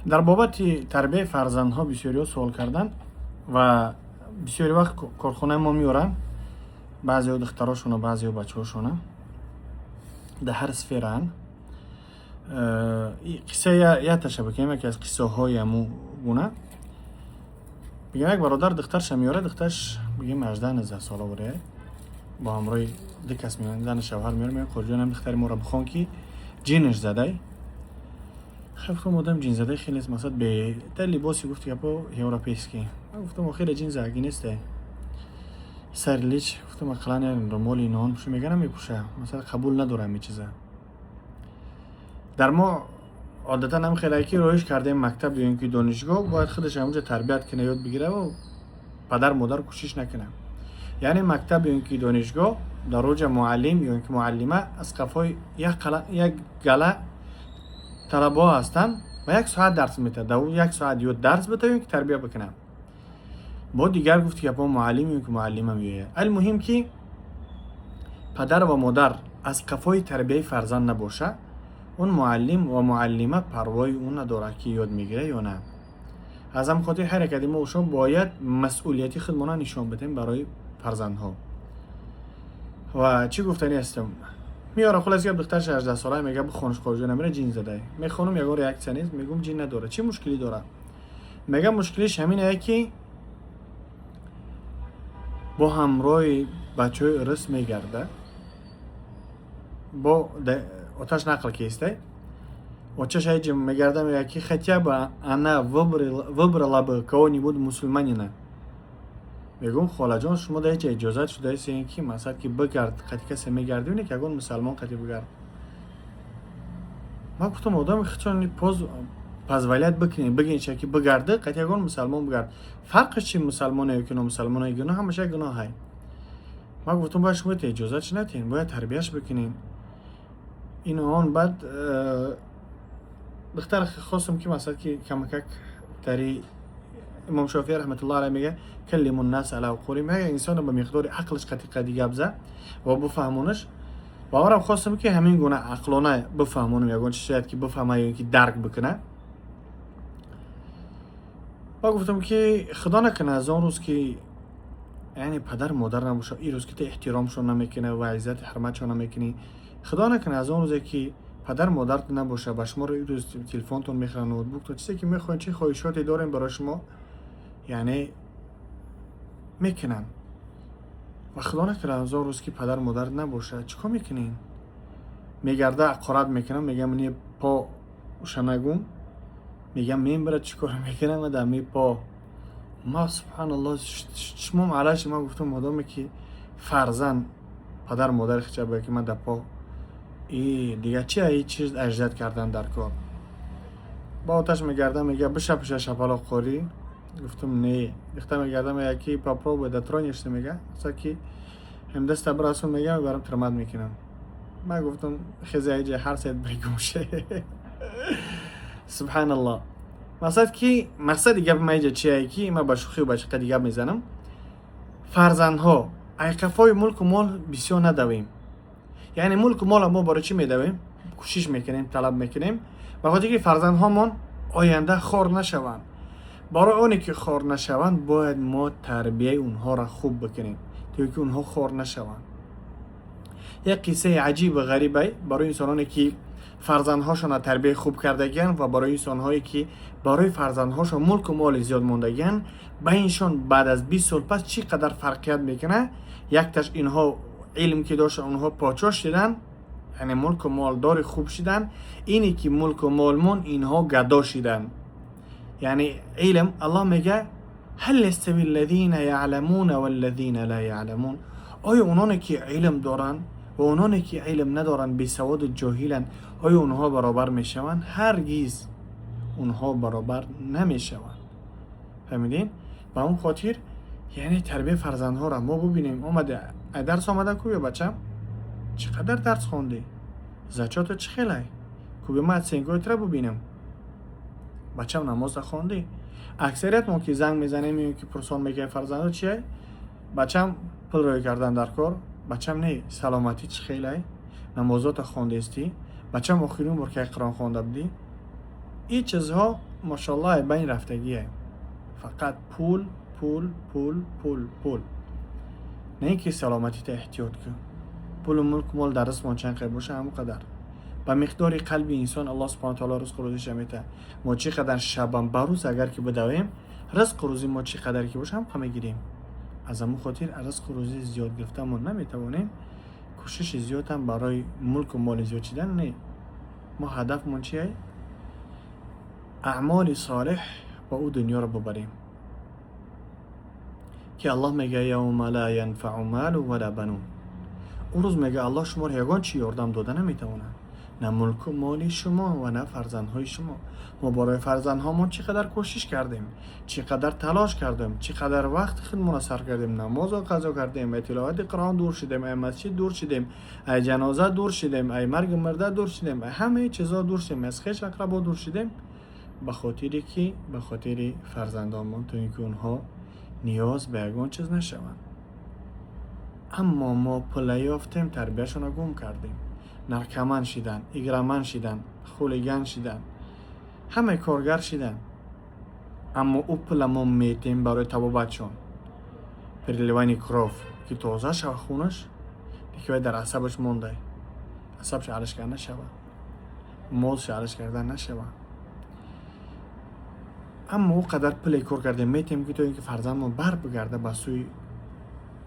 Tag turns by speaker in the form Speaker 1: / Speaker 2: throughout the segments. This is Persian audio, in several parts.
Speaker 1: در بابت تربیت فرزندها بسیاری سوال کردن و بسیاری وقت کارخانه ما میورن، بعضی دختراشون و بعضی بچه‌هاشون در هر سفران. قصه یا تشابه که از قصه های امو گونه بگم یک برادر دخترش میاره، دخترش بگیم 18 ساله بوده، با همراه دو کس میان، زن شوهر میاره کجا دختر ما را بخون که جینش زده. خب گفتم مدام جین زده خیلی است، مثلا به در لباسی گفت که با یوروپیسکی. گفتم آخر جین زاگی نیسته سر لیچ. گفتم اقلان رمولی نان پوش میگن میپوشه، مثلا قبول ندارم این چیزا. در ما عادتا هم خیلی که رویش کرده مکتب یا اینکه دانشگاه باید خودش همونجا تربیت کنه، یاد بگیره و پدر مادر کوشش نکنه. یعنی مکتب یا اینکه دانشگاه در روج معلم یا اینکه معلمه از قفای یک گله طلبه هستن و یک ساعت درس میده، در یک ساعت یا درس بده که تربیت بکنه. با دیگر گفت که با معلم یا که معلمه میگه. المهم که پدر و مادر از قفای تربیت فرزند نباشه، اون معلم و معلمه پروای اون نداره که یاد میگیره یا نه. از هم خاطر هر یک ما شما باید مسئولیتی خودمون نشون بدیم برای فرزندها. و چی گفتنی هستم میاره خلاص که دخترش 18 ساله میگه بخونش کجا نمیره جین زده. میخونم یه ریاکشن نیست، میگم جین نداره. چی مشکلی داره؟ میگه مشکلش همینه که با همراه بچه رس میگرده، با آتش نقل کیسته و چه شاید میگرده میگه که хотя бы она выбрала бы кого-нибудь مسلمانینا. میگم خاله جان شما در چه اجازت شده است اینکه مثلا که بگرد قطعی کسی میگردونه که اگه مسلمان قطعی بگرد. ما گفتم آدم خچانی позволять بکنین بگین چه که بگرده قطعی اگه مسلمان بگرد. فرقش چی مسلمانه یا که نامسلمانه؟ گناه همشه گناه های. ما گفتم باید شما اجازت ندین، باید تربیتش بکنین. این آن بعد دختر خواستم که مثلا که کمکک تری امام شافعی رحمت الله علیه میگه کلم الناس علی عقولهم، میگه انسان به مقدار عقلش قدی گبزه و بفهمونش. باورم خواستم که همین گونه عقلانه بفهمونم، یگان شاید که بفهمه یا که درک بکنه. با گفتم که خدا نکنه از اون روز که یعنی پدر مادر نباشه، این روز که تو احترامشون نمیکنه و عزت حرمتشون نمیکنی، خدا نکنه از اون روزی که پدر مادر نباشه با شما رو این روز تلفنتون میخرن، نوتبوک تو چیزی که میخواین، چه خواهشاتی دارین برای شما یعنی میکنن. و خدا نکنه از اون روز که پدر مادر نباشه چیکار میکنین؟ میگرده عقارت میکنم، میگم منی پا شنگم، میگم میم برای چیکار میکنم و دمی پا. ما سبحان الله شما علاش ما گفتم مادامی که فرزند پدر مادر خچه که من در پا دیگه چی ای چیز اجازت کردن در کار. با آتش میگردم میگه بشه پیش شپالا خوری. گفتم نه. گفتم میگردم میگه کی پاپرو به دترونیش میگه مثلا کی هم دست براسون میگه برام ترمد میکنم. من گفتم خزه ایجا هر سید بریگوشه. سبحان الله. مقصد کی مقصد دیگه ما ایجا چیه کی ما با شوخی و با شوخی دیگه میزنم. فرزندها ای قفای ملک و مال بسیار ندویم. یعنی ملک و مال ما برای چی میدویم؟ کوشش میکنیم، طلب میکنیم بخاطر که فرزندهامون آینده خار نشوند. برای اونی که خار نشوند باید ما تربیه اونها را خوب بکنیم تا که اونها خار نشوند. یک قصه عجیب و غریبه برای انسانانی که فرزندهاشون را تربیه خوب کردگن و برای انسانهایی که برای فرزندهاشون ملک و مال زیاد موندگن، بینشون بعد از 20 سال پس چی قدر فرقیت میکنه. یک تاش اینها علم که داشتن اونها پاچاش شدن، یعنی ملک و مال دار خوب شدن. اینی که ملک و مالمون اینها گدا شدن. یعنی علم الله میگه هل استوی الذین یعلمون والذین لا یعلمون. آیا اونانی که علم دارن و اونانی که علم ندارن بی سواد و جاهلن آیا اونها برابر میشوند؟ هرگز اونها برابر نمیشوند. فهمیدین؟ با اون خاطر یعنی تربیت فرزندها را ما ببینیم. اومده درس آمده کوبی بچم چقدر درس خوندی؟ زکات چه خیلی؟ کوبی ما سنگویت را ببینم. بچم نماز خوندی؟ اکثریت ما که زنگ میزنیم میگیم که پرسان میگه فرزندو چیه؟ بچم پول روی کردن در کار. بچم نه سلامتی چه خیلی؟ نمازات خوانده استی؟ بچم آخرین بار که قرآن خوانده بودی؟ این چیزها ماشاءالله بین رفتگیه. فقط پول پول پول پول پول. نه اینکه سلامتی تا احتیاط کن. پول و ملک مال در دست ما چند قدر باشه همون قدر. با مقدار قلب انسان الله سبحانه و تعالی رزق روزیش میده. ما چی قدر شبم بروز اگر که بدویم رزق روزی ما چی قدر که باشه هم کم گیریم. از همون خاطر رزق روزی زیاد گرفتمون نمیتوانیم. کوشش زیاد هم برای ملک و مال زیاد چیدن نه. ما هدفمون چیه؟ اعمال صالح با او دنیا رو ببریم. که الله میگه یوم لا ینفع مال ولا بنون. اون روز میگه الله شما رو یگان چی یاردم داده نمیتونه. نه ملک و مالی شما و نه فرزندهای شما. ما برای فرزندهامون چقدر کوشش کردیم، چقدر تلاش کردیم، چقدر وقت خودمون سر کردیم، نماز و قضا کردیم، تلاوت قرآن دور شدیم، ای مسجد دور شدیم، ای جنازه دور شدیم، ای مرگ مرده دور شدیم، ای همه چیزا دور شدیم، از خویش اقربا دور شدیم، به خاطری که به خاطر فرزندامون تو اینکه اونها نیاز به یگان چیز نشوند. اما ما پول یافتیم تربیتشون رو گم کردیم. نرکمن شدن، ایگرمن شدن، خولیگن شدن، همه کارگر شدن. اما او پول ما میتیم برای تبابتشون. پرلیوانی کروف که تازه شو خونش دیگه در عصبش مونده، عصبش علش کردن نشوه، موزش علش کردن نشوه. اما او قدر پلی کار کرده میتیم که تو اینکه فرزندمون بر بگرده به سوی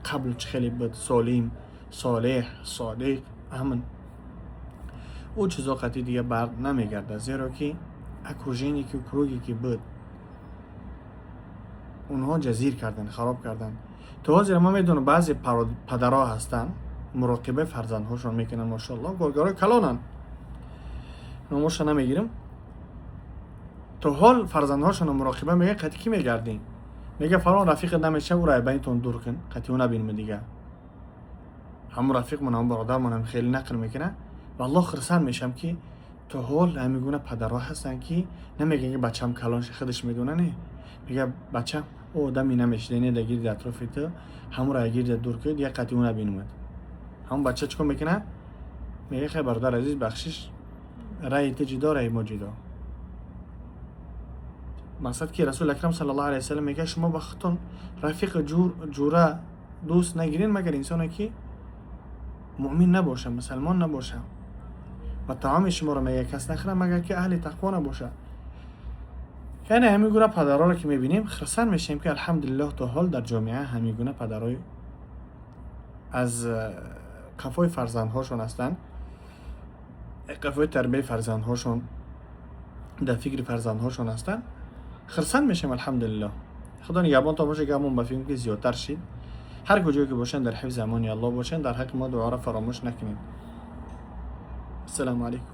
Speaker 1: قبل خیلی بود، سالم، صالح، صادق، همین او چیزا قطعی دیگه بر نمیگرده. زیرا که اکروژینی که کروگی که بود اونها جزیر کردن، خراب کردن. تو حاضر ما میدونم بعضی پدرها هستن مراقبه فرزندهاشون میکنن، ماشاءالله گلگارای کلانن، نموش نمیگیرم. تو حال فرزندهاشون مراقبه میگه قطعی کی میگردین؟ میگه فلان رفیق نمیشه او رای بینتون دور کن، قطعی اون نبینم دیگه. همون رفیق من هم برادر من هم خیلی نقل میکنه. والله خرسان میشم که تو حال همیگونه پدرها هستن که نمیگن که بچه‌م کلانش خودش میدونه، نه میگه بچه‌م او آدمی نمیشه نه دیگه در اطراف تو همون را گیر دور کرد یا قطعی اون نبینم. همون بچه چیکار میکنه؟ میگه خیلی برادر عزیز بخشش رای تجدا رای موجودا. مقصد که رسول اکرم صلی الله علیه و سلم میگه شما بختون رفیق جوره دوست نگیرین مگر انسانی که مؤمن نباشه، مسلمان نباشه. و طعام شما رو میگه کس نخوره مگر که اهل تقوا نباشه. یعنی همیگونه پدرها رو که میبینیم خرسان میشیم که الحمدلله تا حال در جامعه همیگونه پدرهای از قفای فرزندهاشون هستن، قفای تربیه فرزندهاشون در فکر فرزندهاشون هستن. خرسان میشیم الحمدلله. خدا نگهبان تا باشه که همون بفهمیم که زیادتر شید. هر کجایی که باشن در حفظ امان الله باشن. در حق ما دعا را فراموش نکنید. السلام علیکم.